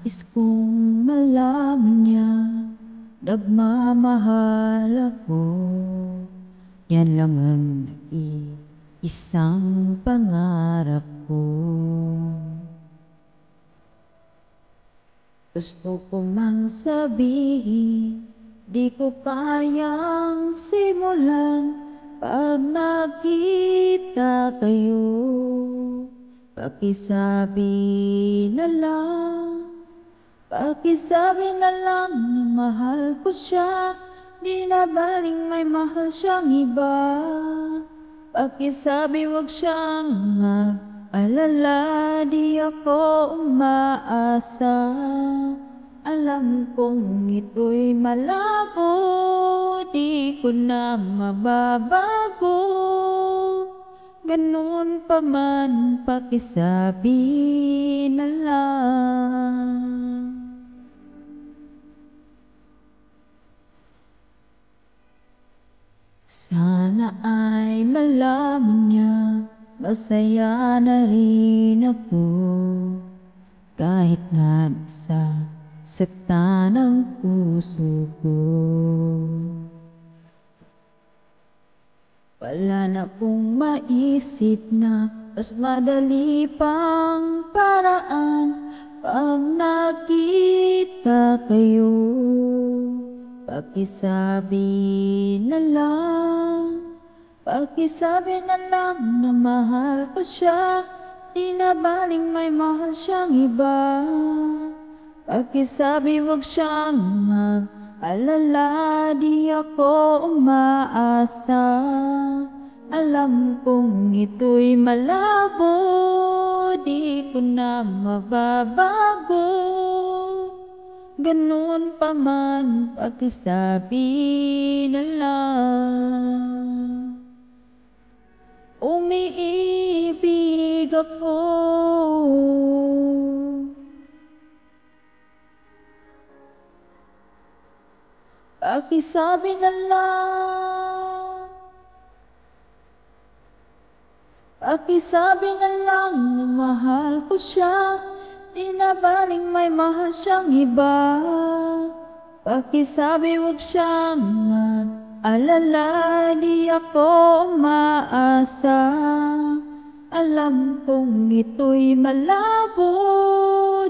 Nais kong malaman niya, nagmamahal ako. Yan lang ang isang pangarap ko. Gusto ko mang sabihin, di ko kayang simulan. Pag nakita kayo, pakisabi na lang. Pakisabi na lang na mahal ko siya, di na baling may mahal siyang iba. Pakisabi wag siyang mag-alala, di ako umaasa. Alam kong ito'y malabo, di ko na mababago. Ganun pa man, pakisabi na lang. Sana ay malaman niya, masaya na rin ako. Kahit na nasaktan ang puso ko. Wala na kong maisip na mas madali pang paraan. Pag nakita kayo, pakisabi na lang. Pakisabi na lang na mahal ko siya, di na baling may mahal siyang iba. Pakisabi wag siyang mag-alala, di ako umaasa. Alam kong ito'y malabo, di ko na mababago. Ganun pa man, pakisabi na lang. Umiibig ako. Pakisabi na lang. Pakisabi na lang na mahal ko siya, di na baling may mahal siyang iba. Pakisabi wag siyang mag-alala, di ako umaasa. Alam kong ito'y malabo,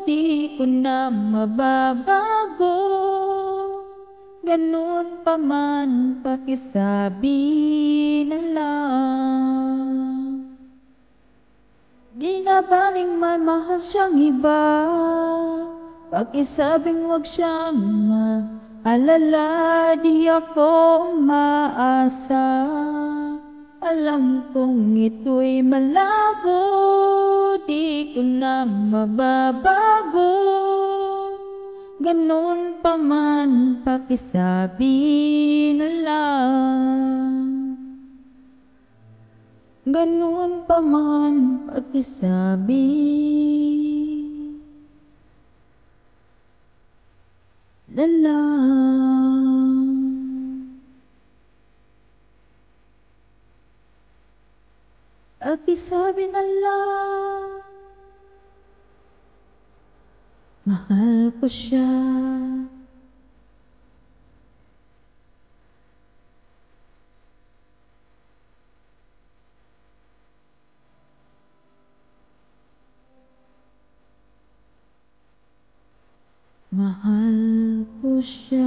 di ko na mababago. Ganun pa man, pakisabi na lang. Di na baling may mahal siyang iba. Pakisabing wag siyang mag-alala, di ako umaasa. Alam kong ito'y malabo, di ko na mababago. Ganun pa man, pakisabi na lang. Ganun pa man, pakisabi na lang. Pakisabi na lang. Mahal ko siya. Mahal ko siya.